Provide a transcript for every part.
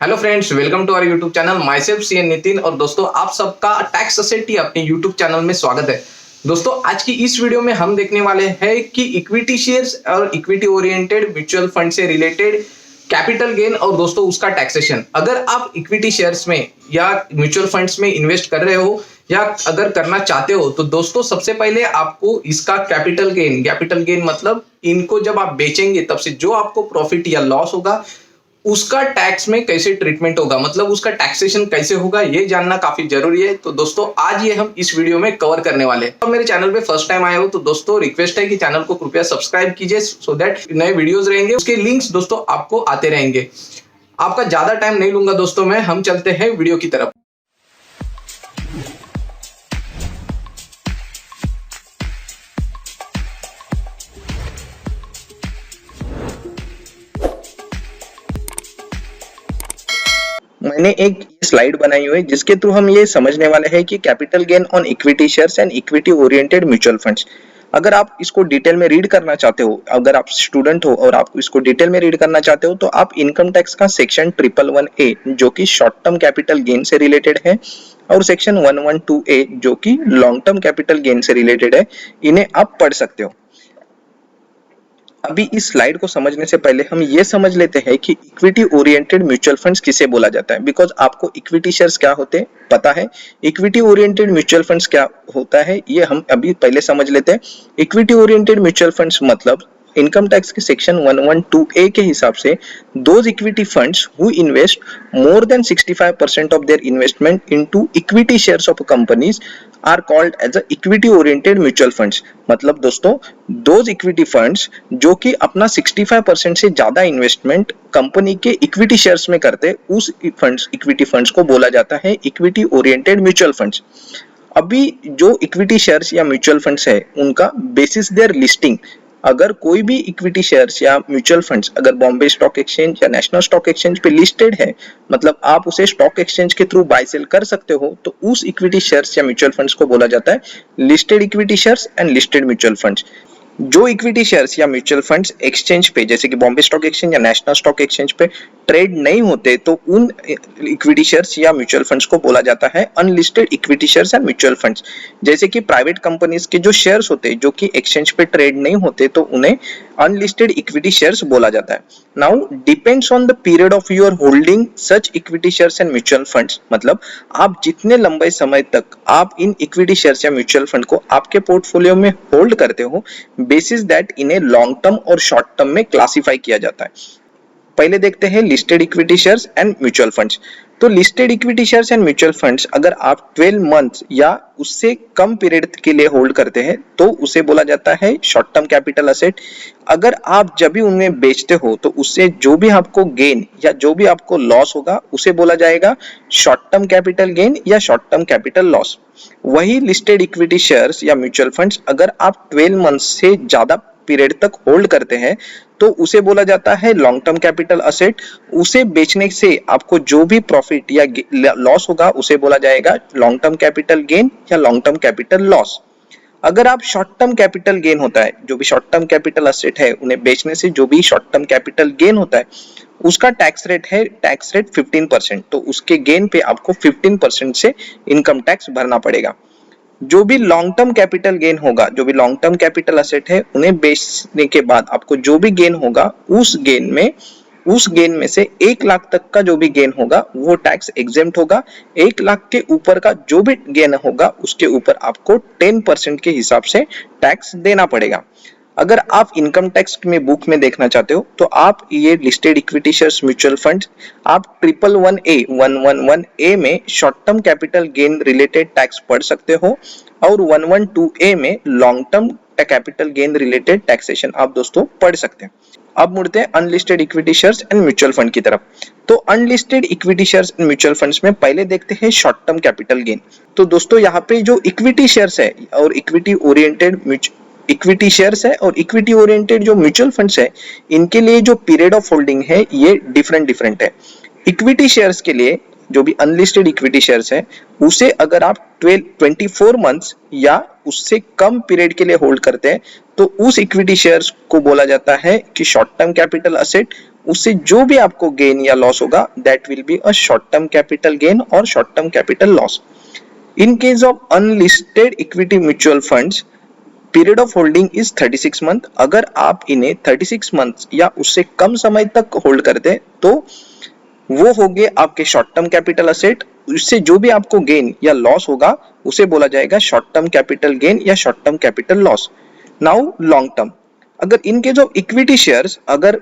Hello friends, welcome to our YouTube channel. My self C N Nitin और दोस्तों आप सबका टैक्स असेटी अपने यूट्यूब चैनल में स्वागत है। दोस्तों आज की इस वीडियो में हम देखने वाले हैं कि इक्विटी शेयर्स और इक्विटी ओरिएंटेड म्यूचुअल फंड से रिलेटेड कैपिटल गेन और दोस्तों उसका टैक्सेशन। अगर आप इक्विटी शेयर्स में या म्यूचुअल फंड्स में इन्वेस्ट कर रहे हो या अगर करना चाहते हो तो दोस्तों सबसे पहले आपको इसका कैपिटल गेन मतलब इनको जब आप बेचेंगे तब से जो आपको प्रॉफिट या लॉस होगा उसका टैक्स में कैसे ट्रीटमेंट होगा, मतलब उसका टैक्सेशन कैसे होगा, ये जानना काफी जरूरी है। तो दोस्तों आज ये हम इस वीडियो में कवर करने वाले हैं। तो मेरे चैनल पे फर्स्ट टाइम आए हो तो दोस्तों रिक्वेस्ट है कि चैनल को कृपया सब्सक्राइब कीजिए सो दैट नए वीडियोस रहेंगे उसके लिंक्स दोस्तों आपको आते रहेंगे। आपका ज्यादा टाइम नहीं लूंगा दोस्तों मैं, हम चलते हैं वीडियो की तरफ। मैंने एक स्लाइड बनाई हुई है जिसके थ्रू हम ये समझने वाले हैं कि capital gain on equity shares and equity oriented mutual funds. अगर आप इसको डिटेल में रीड करना चाहते हो, अगर आप स्टूडेंट हो और आप इसको डिटेल में रीड करना चाहते हो तो आप इनकम टैक्स का सेक्शन 111A जो कि शॉर्ट टर्म कैपिटल गेन से रिलेटेड है और सेक्शन 112A जो कि लॉन्ग टर्म कैपिटल गेन से रिलेटेड है, इन्हें आप पढ़ सकते हो। अभी इस स्लाइड को समझने से पहले हम ये समझ लेते हैं कि इक्विटी ओरिएंटेड म्यूचुअल फंड्स किसे बोला जाता है। बिकॉज आपको इक्विटी शेयर्स क्या होते हैं पता है, इक्विटी ओरिएंटेड म्यूचुअल फंड्स क्या होता है ये हम अभी पहले समझ लेते हैं। इक्विटी ओरिएंटेड म्यूचुअल फंड्स मतलब इनकम टैक्स के सेक्शन 112A के हिसाब से those equity funds who invest more than 65% of their investment into equity shares of companies are called as a equity oriented mutual funds. मतलब दोस्तों those equity funds जो कि अपना 65% से ज्यादा इन्वेस्टमेंट कंपनी के इक्विटी शेयर्स में करते उस फंड्स इक्विटी फंड्स को बोला जाता है इक्विटी ओरिएंटेड म्यूचुअल फंड्स। अभी जो इक्विटी शेयर्स या म्यूचुअल फंड्स है उनका बेसिस देयर लिस्टिंग, अगर कोई भी इक्विटी शेयर्स या म्यूचुअल फंड्स अगर बॉम्बे स्टॉक एक्सचेंज या नेशनल स्टॉक एक्सचेंज पे लिस्टेड है, मतलब आप उसे स्टॉक एक्सचेंज के थ्रू बाय सेल कर सकते हो, तो उस इक्विटी शेयर्स या म्यूचुअल फंड्स को बोला जाता है listed equity shares and listed mutual funds. जो इक्विटी शेयर्स या म्यूचुअल फंड्स एक्सचेंज पे जैसे कि बॉम्बे स्टॉक एक्सचेंज या नेशनल स्टॉक एक्सचेंज पे ट्रेड नहीं होते तो उन इक्विटी शेयर्स या म्यूचुअल फंड्स को बोला जाता है unlisted equity shares and mutual funds. जैसे कि प्राइवेट कंपनीज के जो शेयर्स होते हैं जो कि एक्सचेंज पे ट्रेड नहीं होते तो उन्हें अनलिस्टेड इक्विटी शेयर्स बोला जाता है। Now depends on the period of your holding such equity shares and mutual funds, मतलब आप जितने लंबे समय तक आप इन इक्विटी शेयर्स या म्यूचुअल फंड को आपके पोर्टफोलियो में होल्ड करते हो, बेसिस दैट इन्हें लॉन्ग टर्म और शॉर्ट टर्म में क्लासिफाई किया जाता है। पहले देखते हैं listed equity shares and mutual funds. तो listed equity shares and mutual funds अगर आप 12 मंथ या उससे कम पीरियड के लिए होल्ड करते हैं तो उसे बोला जाता है शॉर्ट टर्म कैपिटल असेट। अगर आप जब भी उन्हें बेचते हो तो उससे जो भी आपको गेन या जो भी आपको लॉस होगा उसे बोला जाएगा शॉर्ट टर्म कैपिटल गेन या शॉर्ट टर्म कैपिटल लॉस। वही लिस्टेड इक्विटी शेयर्स या म्यूचुअल फंड्स अगर आप 12 मंथ से ज्यादा पीरियड तक होल्ड करते हैं तो उसे बोला जाता है लॉन्ग टर्म कैपिटल असेट। उसे बेचने से आपको जो भी प्रॉफिट या लॉस होगा उसे बोला जाएगा लॉन्ग टर्म कैपिटल गेन या लॉन्ग टर्म कैपिटल लॉस। अगर आप शॉर्ट टर्म कैपिटल गेन होता है, जो भी शॉर्ट टर्म कैपिटल असेट है उन्हें बेचने से जो भी शॉर्ट टर्म कैपिटल गेन होता है उसका टैक्स रेट है 15%, तो उसके गेन पे आपको 15% से इनकम टैक्स भरना पड़ेगा। जो भी लॉन्ग टर्म कैपिटल गेन होगा, जो भी लॉन्ग टर्म कैपिटल असेट है उन्हें बेचने के बाद आपको जो भी गेन होगा उस गेन में से 1 लाख तक का जो भी गेन होगा वो टैक्स एग्जेम्प्ट होगा। 1 लाख के ऊपर का जो भी गेन होगा उसके ऊपर आपको 10% के हिसाब से टैक्स देना पड़ेगा। अगर आप इनकम टैक्स में बुक में देखना चाहते हो तो आप ये listed equity shares mutual fund आप 111A में short term capital gain related tax पढ़ सकते हो और 112A में long term capital gain related taxation आप दोस्तों पढ़ सकते हैं। अब मुड़ते हैं unlisted equity shares and mutual fund की तरफ। तो unlisted equity shares and mutual funds में पहले देखते हैं शॉर्ट टर्म कैपिटल गेन। तो दोस्तों यहाँ पे जो इक्विटी शेयर्स है और इक्विटी शेयर्स है और इक्विटी ओरिएंटेड जो म्यूचुअल फंड्स है इनके लिए जो पीरियड ऑफ होल्डिंग है ये डिफरेंट है। इक्विटी शेयर्स के लिए जो भी अनलिस्टेड इक्विटी शेयर्स है उसे अगर आप 24 मंथ्स या उससे कम पीरियड के लिए होल्ड करते हैं तो उस इक्विटी शेयर्स को बोला जाता है कि शॉर्ट टर्म कैपिटल असेट। उससे जो भी आपको गेन या लॉस होगा that will be a short term capital gain और short term capital loss. In case of unlisted equity mutual funds period of holding is 36 month. अगर आप इन्हें 36 मंथ या उससे कम समय तक होल्ड करते हैं तो वो हो गए आपके शॉर्ट टर्म कैपिटल असेट। उससे जो भी आपको गेन या लॉस होगा उसे बोला जाएगा शॉर्ट टर्म कैपिटल गेन या short term capital loss. Now long term, अगर in case of equity shares, अगर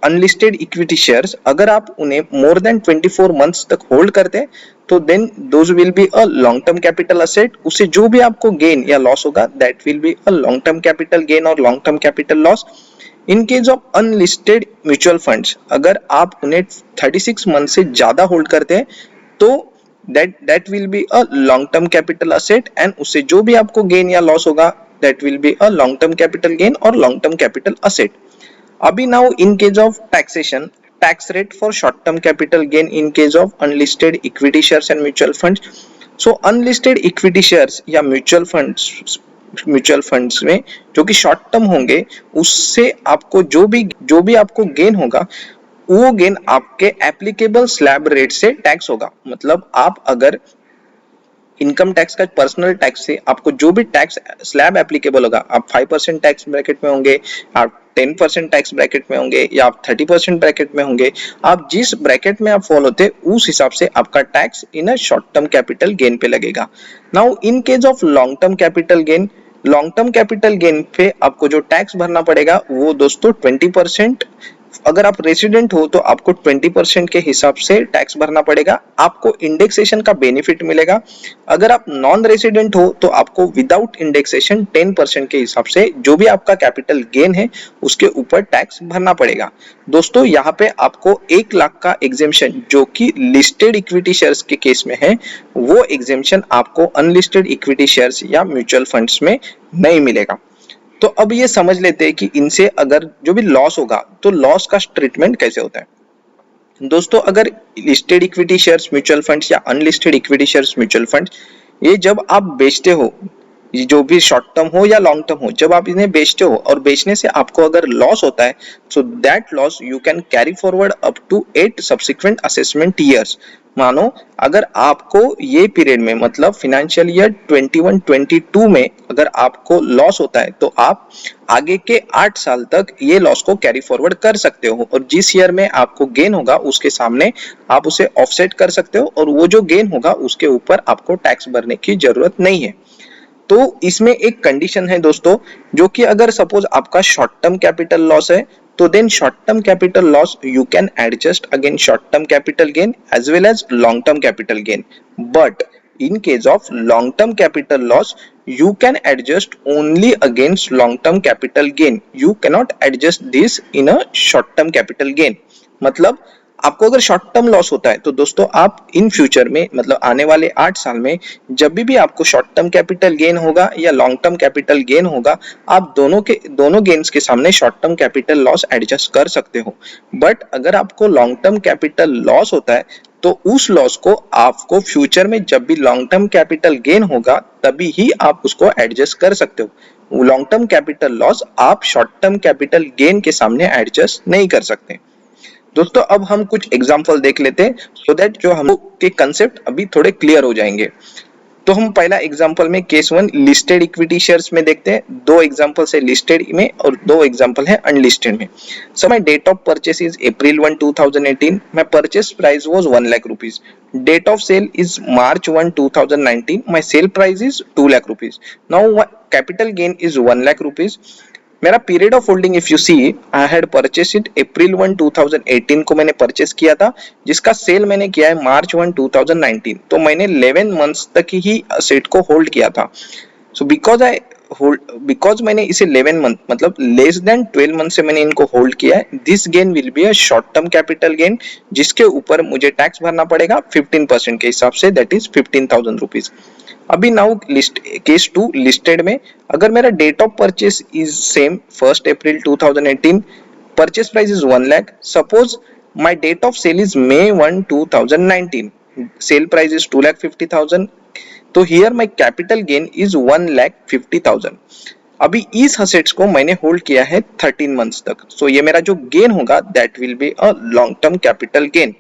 अनलिस्टेड इक्विटी शेयर्स अगर आप उन्हें मोर देन 24 मंथ्स तक होल्ड करते हैं तो then those will be a long term capital asset. उससे जो भी आपको गेन या लॉस होगा that will be a long term capital gain और long term capital loss. In case of unlisted mutual funds अगर आप उन्हें 36 मंथ से ज्यादा होल्ड करते हैं तो that will be a long term capital asset and उससे जो भी आपको गेन या लॉस होगा that will be a long term capital gain और लॉन्ग टर्म कैपिटल असेट। अभी now in case of taxation, tax rate for short term capital gain in case of unlisted equity shares and mutual funds. So unlisted equity shares या mutual funds में जो कि short term होंगे उससे आपको जो भी आपको गेन होगा वो गेन आपके एप्लीकेबल स्लैब रेट से टैक्स होगा। मतलब आप अगर इनकम टैक्स का पर्सनल टैक्स से आपको जो भी टैक्स स्लैब एप्लीकेबल होगा, आप 5% टैक्स ब्रैकेट में होंगे, आप 10% टैक्स ब्रैकेट में होंगे या आप 30% ब्रैकेट में होंगे, आप जिस ब्रैकेट में आप फॉलो होते उस हिसाब से आपका tax in a short term capital gain पे लगेगा। Now in case of long term capital gain, long term capital gain पे आपको जो टैक्स भरना पड़ेगा वो दोस्तों 20%। अगर आप रेसिडेंट हो तो आपको 20% के हिसाब से टैक्स भरना पड़ेगा, आपको इंडेक्सेशन का बेनिफिट मिलेगा। अगर आप नॉन रेसिडेंट हो तो आपको विदाउट इंडेक्सेशन 10% के हिसाब से जो भी आपका कैपिटल गेन है उसके ऊपर टैक्स भरना पड़ेगा। दोस्तों यहाँ पे आपको 1 लाख का एग्जेम्पशन जो कि लिस्टेड इक्विटी शेयर्स के केस में है वो एग्जेम्पशन आपको अनलिस्टेड इक्विटी शेयर्स या म्यूचुअल फंड्स में नहीं मिलेगा। तो अब ये समझ लेते हैं कि इनसे अगर जो भी लॉस होगा तो लॉस का ट्रीटमेंट कैसे होता है। दोस्तों अगर listed equity shares mutual funds या unlisted equity shares mutual funds ये जब आप बेचते हो, जो भी शॉर्ट टर्म हो या लॉन्ग टर्म हो, जब आप इन्हें बेचते हो और बेचने से आपको अगर लॉस होता है so that loss you can carry forward up to 8 subsequent assessment years. मानो अगर आपको ये पीरियड में मतलब फाइनेंशियल ईयर 21-22 में अगर आपको लॉस होता है तो आप आगे के 8 साल तक ये लॉस को कैरी फॉरवर्ड कर सकते हो और जिस ईयर में आपको गेन होगा उसके सामने आप उसे ऑफसेट कर सकते हो और वो जो गेन होगा उसके ऊपर आपको टैक्स भरने की जरूरत नहीं है। तो इसमें एक कंडीशन है दोस्तों, जो कि अगर सपोज आपका शॉर्ट टर्म कैपिटल लॉस है तो then short term capital loss you can adjust again short term capital gain as well as long term capital gain. But in case of long term capital loss you can adjust only against long term capital gain, you cannot adjust this in a short term capital gain। मतलब आपको अगर short term loss होता है तो दोस्तों आप in future में मतलब आने वाले 8 साल में जब भी आपको शॉर्ट टर्म कैपिटल गेन होगा या लॉन्ग टर्म कैपिटल गेन होगा आप दोनों गेन्स के सामने short term capital loss adjust कर सकते हो। बट अगर आपको लॉन्ग टर्म कैपिटल लॉस होता है तो उस लॉस को आपको फ्यूचर में जब भी लॉन्ग टर्म कैपिटल गेन होगा तभी ही आप उसको एडजस्ट कर सकते हो। लॉन्ग टर्म कैपिटल लॉस आप शॉर्ट टर्म कैपिटल गेन के सामने एडजस्ट नहीं कर सकते। दोस्तों अब हम कुछ एग्जांपल देख लेते हैं सो दैट जो हम के कंसेप्ट अभी थोड़े क्लियर हो जाएंगे। तो हम पहला एग्जांपल में केस 1 लिस्टेड इक्विटी शेयर्स में देखते हैं। 2 एग्जांपल है लिस्टेड में और 2 एग्जांपल है अनलिस्टेड में। So my date of purchase is April 1, 2018। My purchase price was 1 lakh rupees. Date of sale is March 1, 2019। My sale price is 2 lakh rupees. Now capital gain is 1 lakh rupees. मेरा period of holding if you see I had purchase it April 1, 2018 को मैंने purchase किया था, जिसका cell मैंने किया है March 1, 2019। तो मैंने 11 मंथ्स तक ही सेट को होल्ड किया था। सो बिकॉज मैंने इसे 11 मंथ मतलब लेस देन 12 मंथ से मैंने इनको होल्ड किया है, this gain will be a short term capital gain जिसके ऊपर मुझे टैक्स भरना पड़ेगा 15% के हिसाब से, दैट इज 15,000 रुपीज। अभी नाउ केस 2 लिस्टेड में अगर मेरा date of purchase is same 1 April 2018, purchase price is 1 lakh. Suppose my date of sale is May 1, 2019। Sale price is 2,50,000, तो here my capital gain is 1,50,000। अभी इस असेट्स को मैंने hold किया है 13 मंथ्स तक, सो ये मेरा जो गेन होगा that will be a long term capital gain.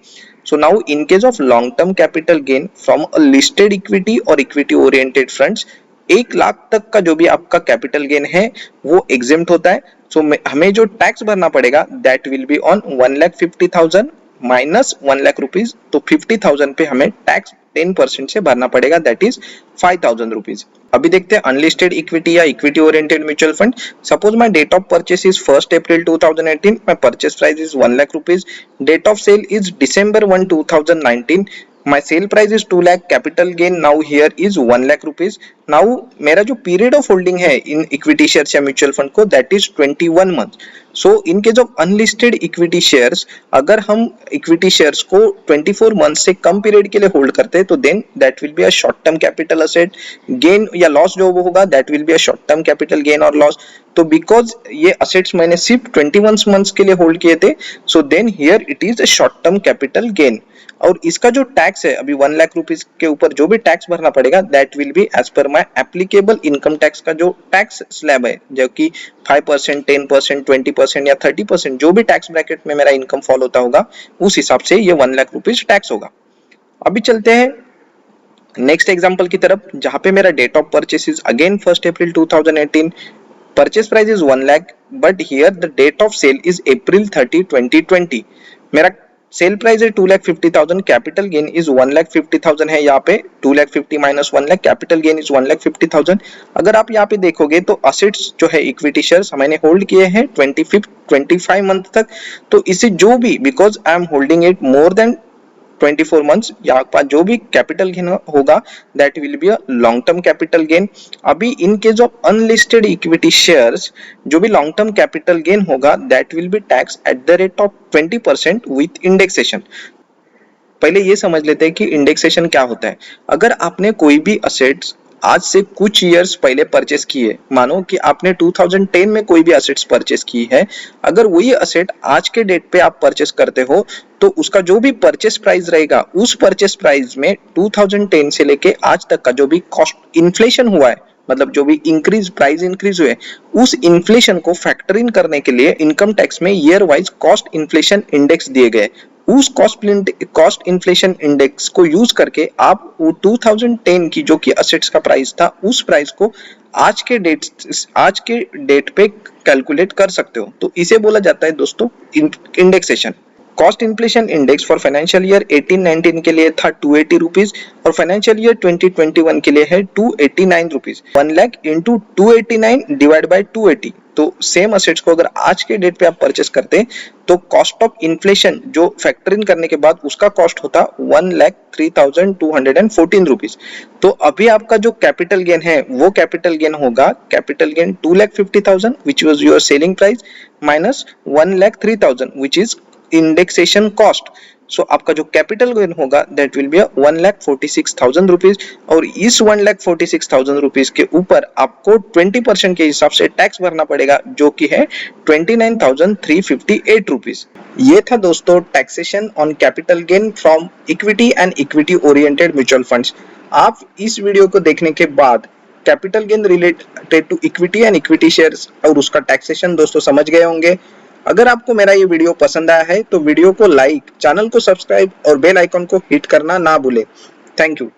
So now in case of long term capital gain from a listed equity और इक्विटी ओरिएंटेड फंड्स, 1 लाख तक का जो भी आपका कैपिटल गेन है वो एग्जेम्प्ट होता है। सो हमें जो टैक्स भरना पड़ेगा that will be on 1,50,000 minus 1,00,000 rupees, तो 50,000 पे हमें टैक्स 10% से भरना पड़ेगा, दैट इज 5,000 रुपीज। अभी देखते हैं अनलिस्टेड इक्विटी या equity oriented mutual fund. Suppose my date of purchase is 1 April 2018, my purchase price is 1,00,000 rupees, date of sale is December 1, 2019, my sale price is 2 lakh, capital gain now here is 1 lakh rupees। now मेरा जो period of holding है इन equity shares या mutual fund को that is 21 month. So in case of unlisted equity shares, अगर हम equity shares को 24 month से कम period के लिए होल्ड करते हैं तो then that will be a short term capital asset gain या लॉस जो वो होगा that will be a short term capital gain और लॉस। तो बिकॉज ये असेट्स मैंने सिर्फ 21 मंथ्स के लिए होल्ड किए थे, so then here it is a short term capital gain. और इसका जो टैक्स है अभी 1,00,000 रुपीज के ऊपर जो भी टैक्स भरना पड़ेगा that will be as per my applicable income tax का जो टैक्स स्लैब है, जो कि 5%, 10%, 20% या 30% जो भी टैक्स ब्रैकेट में मेरा इनकम फॉल होता होगा उस हिसाब से ये 1,00,000 रुपीज टैक्स होगा। अभी चलते हैं नेक्स्ट एग्जांपल की तरफ, जहां पे मेरा date of purchase is again 1 April 2018, purchase price is 1,00,000 but here the date of sale is April 30, 2020। मेरा सेल प्राइस है 2,50,000, कैपिटल गेन इज 1,50,000 है, यहाँ पे 2,50,000 माइनस 1,00,000, कैपिटल गेन इज 1,50,000। अगर आप यहाँ पे देखोगे तो असेट्स जो है इक्विटी शेयर्स मैंने होल्ड किए हैं 25 मंथ तक, तो इसे जो भी because I am holding it more than 24 months, यहाँ पास जो भी कैपिटल गेन होगा that will be a long term capital gain. अभी in case of unlisted equity shares जो भी लॉन्ग टर्म कैपिटल गेन होगा that will be tax at the rate of 20% with indexation. पहले ये समझ लेते हैं कि इंडेक्सेशन क्या होता है। अगर आपने कोई भी असेट्स आज से कुछ इयर्स पहले परचेस किए, मानो कि आपने 2010 में कोई भी असेट्स परचेस की है, अगर वही असेट आज के डेट पे आप परचेस करते हो तो उसका जो भी परचेस प्राइस रहेगा उस परचेस प्राइस में 2010 से लेके आज तक का जो भी कॉस्ट इन्फ्लेशन हुआ है, मतलब जो भी प्राइस इंक्रीज हुए, उस इन्फ्लेशन को फैक्टर इन करने के लिए इनकम टैक्स में year wise cost inflation index दिए गए। उस कॉस्ट इन्फ्लेशन इंडेक्स को यूज करके आप वो 2010 की जो कि असेट्स का प्राइस था उस प्राइस को आज के डेट पे कैलकुलेट कर सकते हो। तो इसे बोला जाता है दोस्तों indexation. Cost inflation index for financial year 18-19 के लिए था 280 रुपीज और फाइनेंशियल ईयर 2021 के लिए है 289 रुपीज। 1,00,000 इंटू 289 डिवाइड बाय 280, तो सेम असेट्स को अगर आज के डेट पे आप परचेस करते हैं तो कॉस्ट ऑफ इन्फ्लेशन जो फैक्टर इन करने के बाद उसका कॉस्ट होता 1,03,214 रुपीज। तो अभी आपका जो कैपिटल गेन है वो कैपिटल गेन होगा capital gain 2,50,000 which was your selling price minus 1,03,000 which is indexation cost. So आपका जो कैपिटल गेन होगा दैट विल बी 1,46,000 रुपीज और इस 1,46,000 रुपीज के ऊपर आपको 20% के हिसाब से टैक्स भरना पड़ेगा जो कि है 29,358 रुपीज। ये था दोस्तों taxation on capital gain from equity and equity oriented mutual funds. आप इस वीडियो को देखने के बाद capital gain related to equity and equity shares और उसका टैक्सेशन दोस्तों समझ गए होंगे। अगर आपको मेरा ये वीडियो पसंद आया है तो वीडियो को लाइक, चैनल को सब्सक्राइब और बेल आइकन को हिट करना ना भूलें। Thank you.